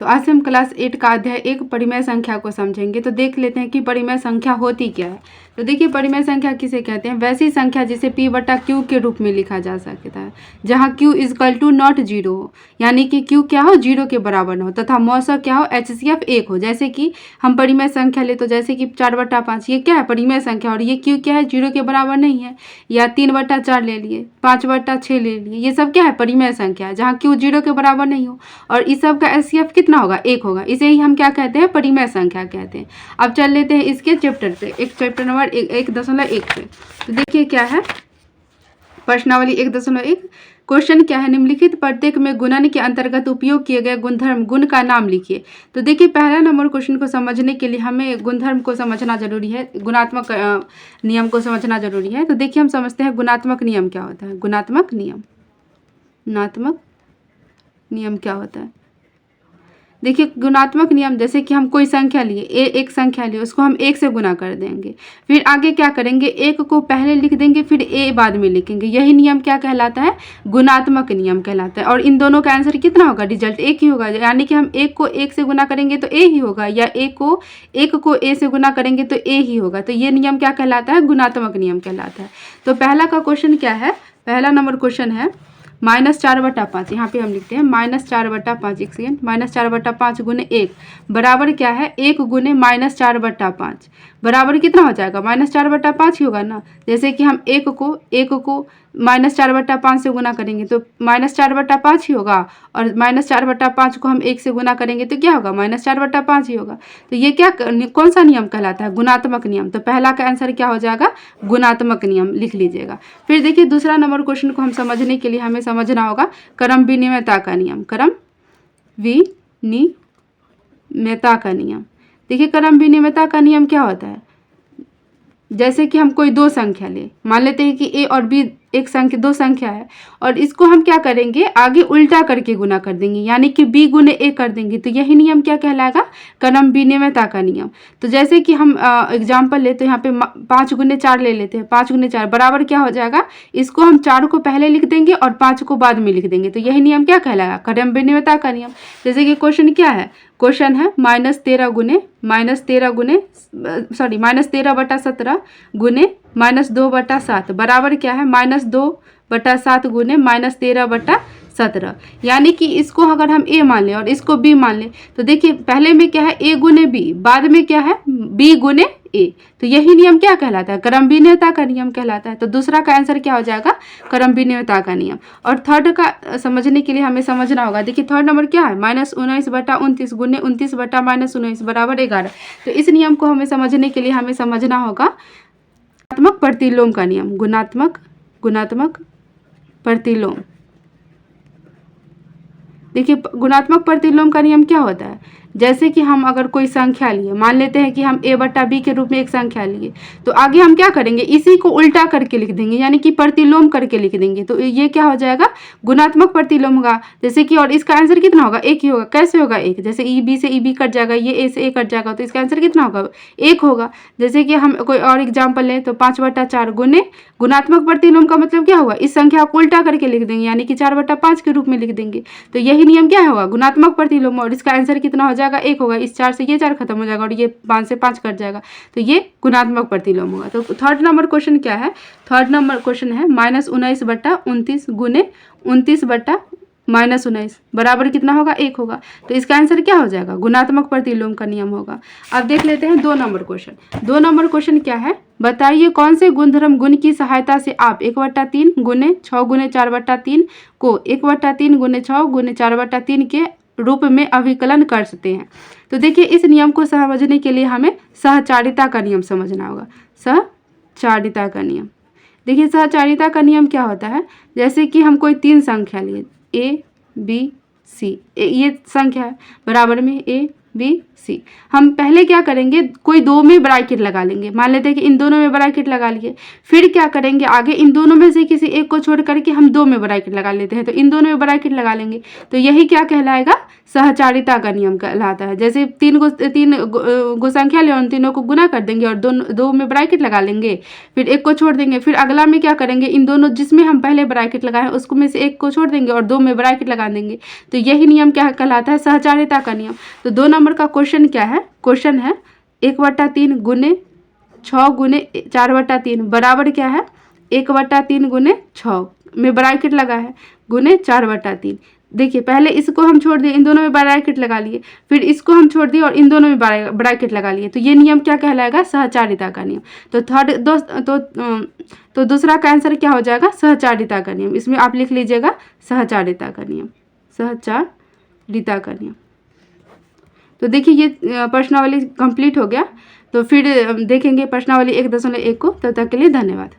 तो आज से हम क्लास 8 का अध्याय 1 परिमेय संख्या को समझेंगे। तो देख लेते हैं कि परिमेय संख्या होती क्या है। तो देखिए, परिमेय संख्या किसे कहते हैं? वैसी संख्या जिसे p बटा q के रूप में लिखा जा सकता है, जहाँ q is equal to not zero हो, यानी कि q क्या हो, जीरो के बराबर न हो, तथा मौसा क्या हो, HCF 1 हो। जैसे कि हम परिमेय संख्या ले, तो जैसे कि 4/5 ये क्या है, परिमेय संख्या, और ये q क्या है, जीरो के बराबर नहीं है। या 3/4 ले लिए, 5/6 ले लिए, ये सब क्या है, परिमेय संख्या है, जहाँ q जीरो के बराबर नहीं हो, और इस सब का HCF कितना होगा, 1 होगा। इसे ही हम क्या कहते हैं, परिमेय संख्या कहते हैं। अब चल लेते हैं इसके चैप्टर पे, एक चैप्टर नंबर 1.1 पे। तो देखिए क्या है, प्रश्नावली 1.1। क्वेश्चन क्या है, निम्नलिखित प्रत्येक में गुणन के अंतर्गत उपयोग किए गए गुणधर्म गुण का नाम लिखिए। तो देखिए, पहला नंबर क्वेश्चन को समझने के लिए हमें गुणधर्म को समझना जरूरी है, गुणात्मक नियम को समझना जरूरी है। तो देखिए, हम समझते हैं गुणात्मक नियम क्या होता है। गुणात्मक नियम क्या होता है? देखिए, गुणात्मक नियम, जैसे कि हम कोई संख्या लिए, एक संख्या लिए, उसको हम 1 से गुना कर देंगे, फिर आगे क्या करेंगे, 1 को पहले लिख देंगे, फिर a बाद में लिखेंगे। यही नियम क्या कहलाता है, गुणात्मक नियम कहलाता है। और इन दोनों का आंसर कितना होगा, रिजल्ट 1 ही होगा। यानी कि हम 1 को 1 से गुना करेंगे तो a ही होगा, या 1 को a से गुना करेंगे तो a ही होगा। तो ये नियम क्या कहलाता है, गुणात्मक नियम कहलाता है। तो पहला का क्वेश्चन क्या है, पहला नंबर क्वेश्चन है -4/5। यहाँ पे हम लिखते हैं -4/5, एक सेकेंड, -4/5 गुने 1 बराबर क्या है, 1 गुने -4/5 बराबर कितना हो जाएगा, -4/5 ही होगा ना। जैसे कि हम 1 को -4/5 से गुना करेंगे तो -4/5 ही होगा, और -4/5 को हम 1 से गुना करेंगे तो क्या होगा, -4/5 ही होगा। तो ये क्या, कौन सा नियम कहलाता है, गुणात्मक नियम। तो पहला का आंसर क्या हो जाएगा, गुणात्मक नियम लिख लीजिएगा। फिर देखिए, दूसरा नंबर क्वेश्चन को हम समझने के लिए हमें समझना होगा क्रम विनिमयता का नियम। क्रम विनिमयता का नियम, देखिए क्रम विनिमयता का नियम क्या होता है। जैसे कि हम कोई दो संख्या ले, मान लेते हैं कि a और b एक संख्या, दो संख्या है, और इसको हम क्या करेंगे, आगे उल्टा करके गुना कर देंगे, यानी कि b गुने a कर देंगे। तो यही नियम क्या कहलाएगा, क्रम विनिमयता का नियम। तो जैसे कि हम एग्जाम्पल लेते हैं, यहाँ पे 5 गुने 4 ले लेते हैं। 5 गुने 4 बराबर क्या हो जाएगा, इसको हम 4 को पहले लिख देंगे और 5 को बाद में लिख देंगे। तो यही नियम क्या कहलाएगा, क्रम विनिमयता का नियम। जैसे कि क्वेश्चन क्या है, क्वेश्चन है -13/17 गुने -2/7 बराबर क्या है, -2/7 गुने -13/17। यानी कि इसको अगर हम a मान लें और इसको b मान लें, तो देखिए पहले में क्या है, a गुने b, बाद में क्या है, b गुने a। तो यही नियम क्या कहलाता है, क्रम विनिमयता का नियम कहलाता है। तो दूसरा का आंसर क्या हो जाएगा, क्रम विनिमयता का नियम। और थर्ड का समझने के लिए हमें समझना होगा, देखिए थर्ड नंबर क्या है, -19/29 गुने 29/-19 बराबर 11। तो इस नियम को हमें समझने के लिए हमें समझना होगा गुणात्मक प्रतिलोम का नियम। गुणात्मक प्रतिलोम, देखिए गुणात्मक प्रतिलोम का नियम क्या होता है। जैसे कि हम अगर कोई संख्या लिए, मान लेते हैं कि हम a/b के रूप में एक संख्या लिए, तो आगे हम क्या करेंगे, इसी को उल्टा करके लिख देंगे, यानी कि प्रतिलोम करके लिख देंगे। तो ये क्या हो जाएगा, गुणात्मक प्रतिलोम होगा। जैसे कि, और इसका आंसर कितना होगा, 1 ही होगा। कैसे होगा 1, जैसे b से b कट जाएगा, ये a से a कट जाएगा, तो इसका आंसर कितना होगा, 1 होगा। जैसे कि हम कोई और एग्जाम्पल लें, तो 5/4 गुने, गुणात्मक प्रतिलोम का मतलब क्या होगा, इस संख्या को उल्टा करके लिख देंगे, यानी कि 4/5 के रूप में लिख देंगे। तो यही नियम क्या होगा, गुणात्मक प्रतिलोम, और इसका आंसर कितना हो जाएगा, 1 होगा। इस 4 से ये 4 खत्म हो जाएगा, और ये 5 से 5 कट जाएगा, तो ये गुणात्मक प्रतिलोम होगा। तो थर्ड नंबर क्वेश्चन क्या है, थर्ड नंबर क्वेश्चन है -19/29 गुने 29/-19 बराबर कितना होगा, 1 होगा। तो इसका आंसर क्या हो जाएगा, गुणात्मक प्रतिलोम का नियम होगा। अब देख लेते हैं 2 नंबर क्वेश्चन। 2 नंबर क्वेश्चन क्या है, बताइए कौन से गुणधर्म गुण की सहायता से आप 1/3 गुने 6 गुने 4/3 को 1/3 गुने 6 गुने 4/3 के रूप में अभिकलन कर सकते हैं। तो देखिए, इस नियम को समझने के लिए हमें सहचारिता का नियम समझना होगा। सहचारिता का नियम, देखिए सहचारिता का नियम क्या होता है। जैसे कि हम कोई 3 संख्या लिए, a b c, ये संख्या है, बराबर में a बी सी। हम पहले क्या करेंगे, कोई दो में ब्रैकेट लगा लेंगे, मान लेते हैं कि इन दोनों में ब्रैकेट लगा लिए। फिर क्या करेंगे, आगे इन दोनों में से किसी एक को छोड़ करके हम दो में ब्रैकेट लगा लेते हैं, तो इन दोनों में ब्रैकेट लगा लेंगे। तो यही क्या कहलाएगा, सहचारिता का नियम कहलाता है। जैसे तीन गो संख्या ले, उन तीनों को गुना कर देंगे और दो में ब्रैकेट लगा लेंगे, फिर एक को छोड़ देंगे। फिर अगला में क्या करेंगे, इन दोनों जिसमें हम पहले ब्रैकेट लगाए हैं उसको में से एक को छोड़ देंगे और दो में ब्रैकेट लगा देंगे। तो यही नियम क्या कहलाता है, सहचारिता का नियम। तो 2 नंबर का क्वेश्चन क्या है, क्वेश्चन है 1/3 गुने 6 गुने 4/3 बराबर क्या है, 1/3 गुने 6 में ब्रैकेट लगा है गुने 4/3। देखिए पहले इसको हम छोड़ दिए, इन दोनों में ब्रैकेट लगा लिए, फिर इसको हम छोड़ दिए और इन दोनों में ब्रैकेट लगा लिए। तो ये नियम क्या कहलाएगा, सहचारिता का नियम। तो तो दूसरा का आंसर क्या हो जाएगा, सहचारिता का नियम। इसमें आप लिख लीजिएगा सहचारिता का नियम, सहचारिता का नियम। तो देखिए ये प्रश्नावली कंप्लीट हो गया। तो फिर देखेंगे प्रश्नावली 1.1 को। तब तक के लिए धन्यवाद।